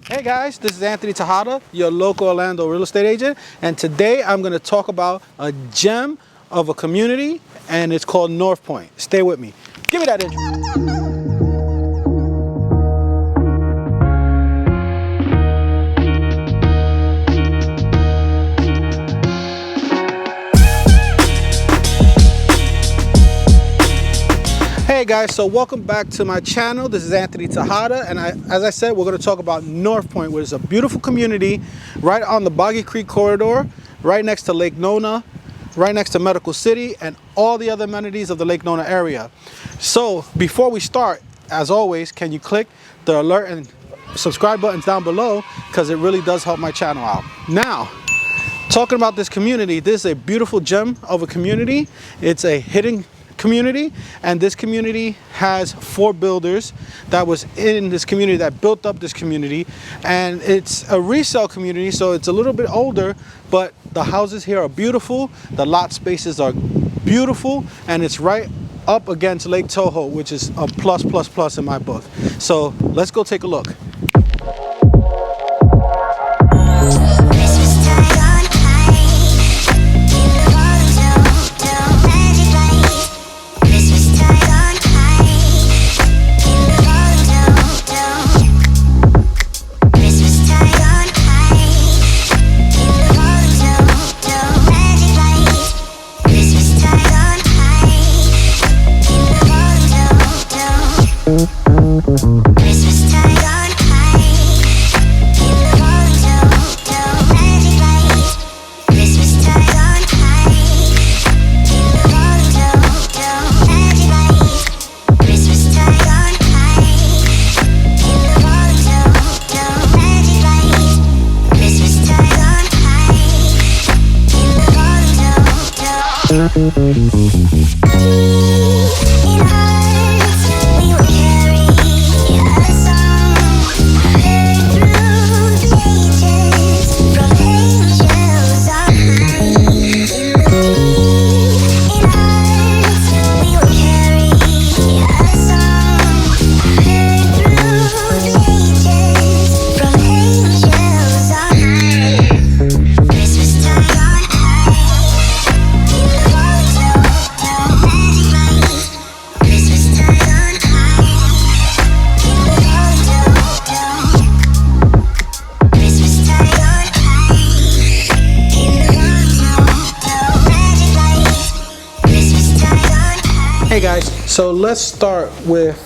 Hey guys, this is Anthony Tejada, your local Orlando real estate agent, and today I'm going to talk about a gem of a community, and it's called North Pointe. Stay with me. Give me that intro. Hey guys, so welcome back to my channel. This is Anthony Tejada, and as I said, we're going to talk about North Pointe, which is a beautiful community right on the Boggy Creek corridor, right next to Lake Nona, right next to Medical City, and all the other amenities of the Lake Nona area. So before we start, as always, can you click the alert and subscribe buttons down below, because it really does help my channel out. Now, talking about this community, this is a beautiful gem of a community. It's a hidden community, and this community has 4 builders that was in this community that built up this community, and it's a resale community, so it's a little bit older, but the houses here are beautiful, the lot spaces are beautiful, and it's right up against Lake Toho, which is a plus in my book. So let's go take a look. Hey guys, so let's start with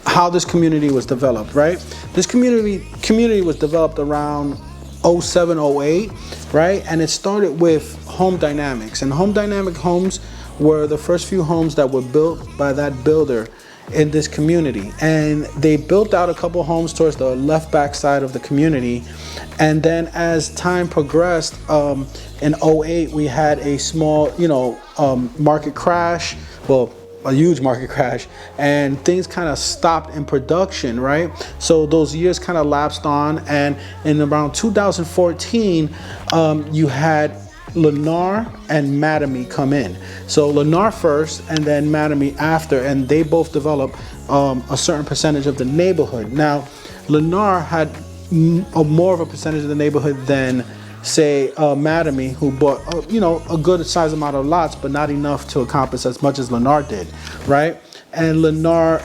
how this community was developed, right? This community was developed around 07, 08, right? And it started with Home Dynamics, and Home Dynamic homes were the first few homes that were built by that builder in this community, and they built out a couple homes towards the left back side of the community. And then as time progressed, in 08 we had a small market crash, well, a huge market crash, and things kind of stopped in production, right? So those years kind of lapsed on, and in around 2014 you had Lennar and Mattamy come in. So Lennar first and then Mattamy after, and they both developed a certain percentage of the neighborhood. Now Lennar had more of a percentage of the neighborhood than, say, Mattamy, who bought a good size amount of lots, but not enough to accomplish as much as Lennar did, right? And Lennar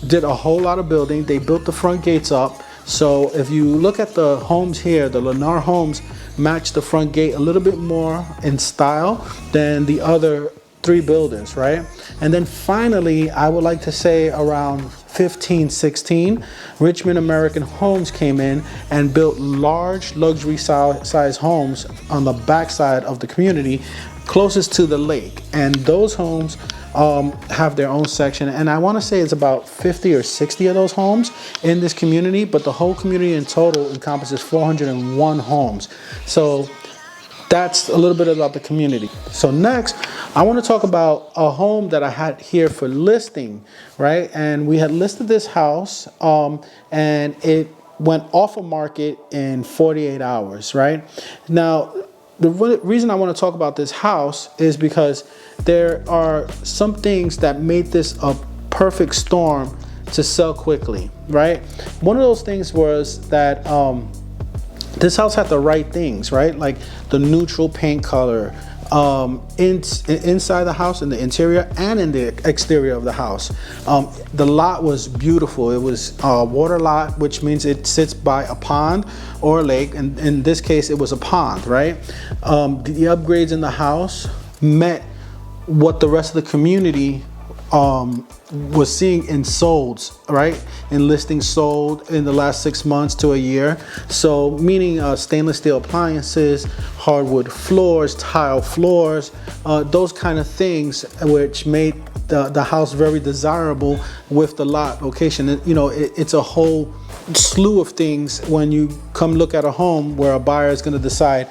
did a whole lot of building. They built the front gates up. So if you look at the homes here, the Lennar homes match the front gate a little bit more in style than the other 3 builders, right? And then finally, I would like to say around 15, 16, Richmond American Homes came in and built large luxury size homes on the backside of the community closest to the lake. And those homes have their own section, and I want to say it's about 50 or 60 of those homes in this community, but the whole community in total encompasses 401 homes. So that's a little bit about the community. So next, I want to talk about a home that I had here for listing, right? And we had listed this house, and it went off of market in 48 hours, right? Now, the reason I want to talk about this house is because there are some things that made this a perfect storm to sell quickly, right? One of those things was that this house had the right things, right? Like the neutral paint color, inside the house, in the interior and in the exterior of the house. The lot was beautiful. It was a water lot, which means it sits by a pond or a lake, and in this case it was a pond, right? The upgrades in the house met what the rest of the community was seeing in solds, right? In listings sold in the last 6 months to a year. So meaning stainless steel appliances, hardwood floors, tile floors, those kind of things, which made the house very desirable with the lot location. You know, it's a whole slew of things when you come look at a home where a buyer is going to decide,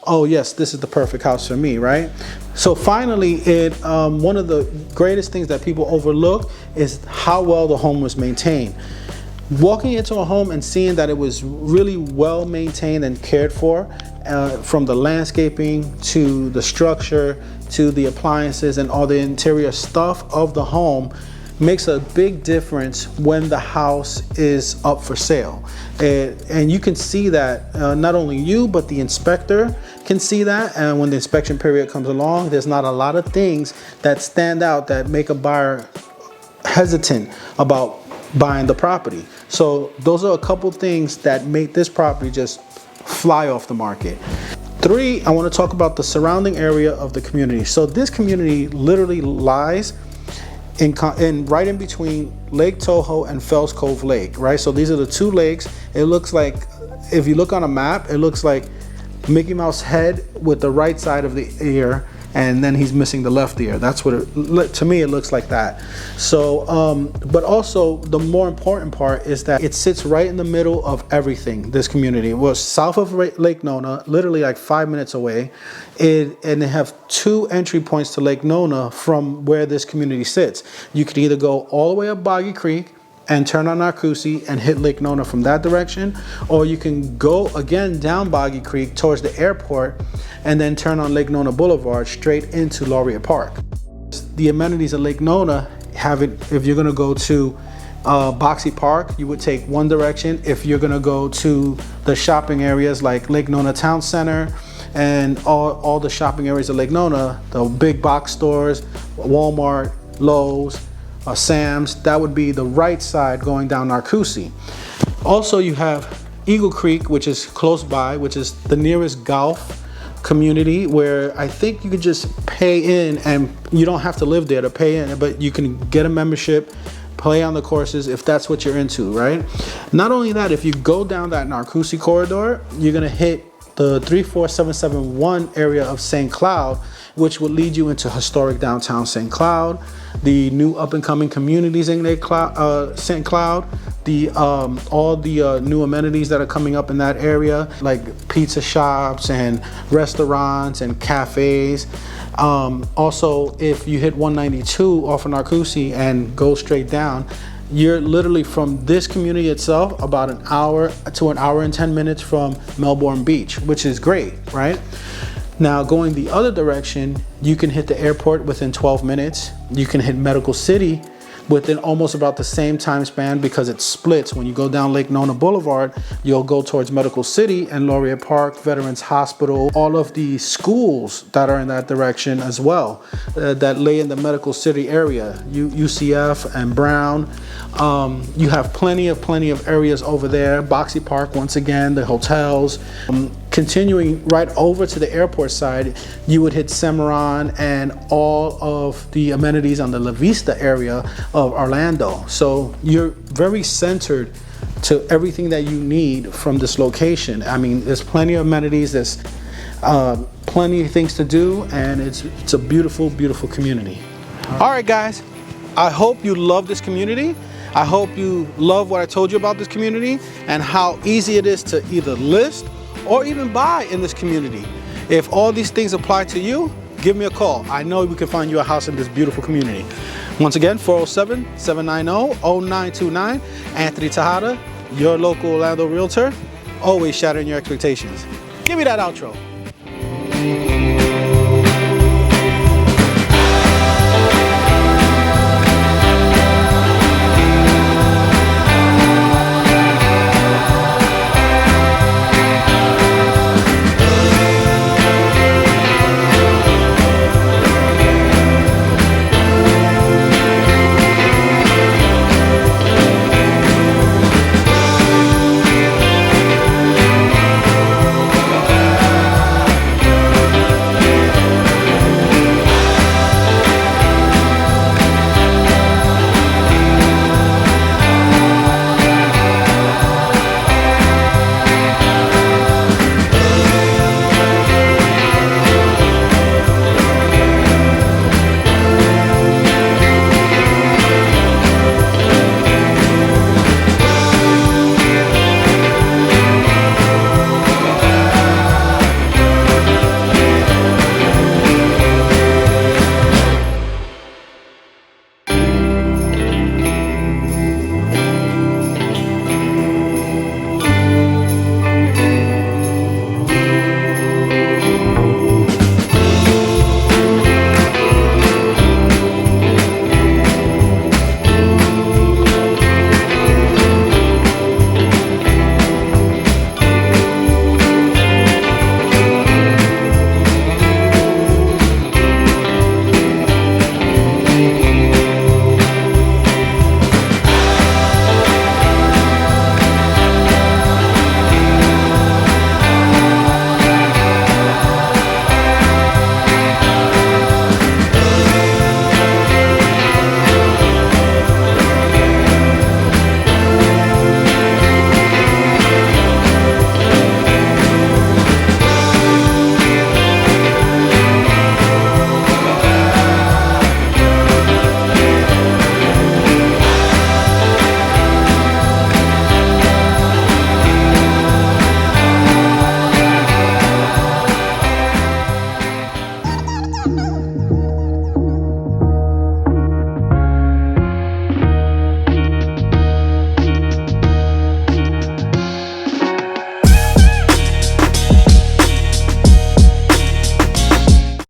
oh yes, this is the perfect house for me, right? So finally, one of the greatest things that people overlook is how well the home was maintained. Walking into a home and seeing that it was really well maintained and cared for, from the landscaping to the structure to the appliances and all the interior stuff of the home, makes a big difference when the house is up for sale. And you can see that, not only you, but the inspector can see that. And when the inspection period comes along, there's not a lot of things that stand out that make a buyer hesitant about buying the property. So those are a couple things that make this property just fly off the market. 3, I want to talk about the surrounding area of the community. So this community literally lies in right in between Lake Toho and Fells Cove Lake, right? So these are the 2 lakes. It looks like, if you look on a map, it looks like Mickey Mouse head with the right side of the ear, and then he's missing the left ear. That's what to me it looks like that. So but also the more important part is that it sits right in the middle of everything. This community was south of Lake Nona, literally like 5 minutes away, and they have 2 entry points to Lake Nona from where this community sits. You could either go all the way up Boggy Creek and turn on Narcoossee and hit Lake Nona from that direction, or you can go again down Boggy Creek towards the airport and then turn on Lake Nona Boulevard straight into Laureate Park. The amenities of Lake Nona have it. If you're going to go to Boxy Park, you would take one direction. If you're going to go to the shopping areas like Lake Nona Town Center and all the shopping areas of Lake Nona, the big box stores, Walmart, Lowe's, Sam's, that would be the right side going down Narcoossee. Also, you have Eagle Creek, which is close by, which is the nearest golf community, where I think you could just pay in, and you don't have to live there to pay in, but you can get a membership, play on the courses if that's what you're into, right? Not only that, if you go down that Narcoossee corridor, you're gonna hit the 34771 area of St. Cloud, which will lead you into historic downtown St. Cloud, the new up-and-coming communities in St. Cloud, all the new amenities that are coming up in that area, like pizza shops and restaurants and cafes. Also, if you hit 192 off of Narcoossee and go straight down, you're literally from this community itself about an hour to an hour and 10 minutes from Melbourne Beach, which is great, right? Now, going the other direction, you can hit the airport within 12 minutes. You can hit Medical City within almost about the same time span, because it splits. When you go down Lake Nona Boulevard, you'll go towards Medical City and Laureate Park, Veterans Hospital, all of the schools that are in that direction as well, that lay in the Medical City area, UCF and Brown. You have plenty of areas over there. Boxy Park, once again, the hotels. Continuing right over to the airport side, you would hit Cimarron and all of the amenities on the La Vista area of Orlando. So you're very centered to everything that you need from this location. I mean, there's plenty of amenities, there's plenty of things to do, and it's a beautiful, beautiful community. All right, guys, I hope you love this community. I hope you love what I told you about this community and how easy it is to either list or even buy in this community. If all these things apply to you, give me a call. I know we can find you a house in this beautiful community. Once again, 407-790-0929. Anthony Tejada, your local Orlando realtor, always shattering your expectations. Give me that outro.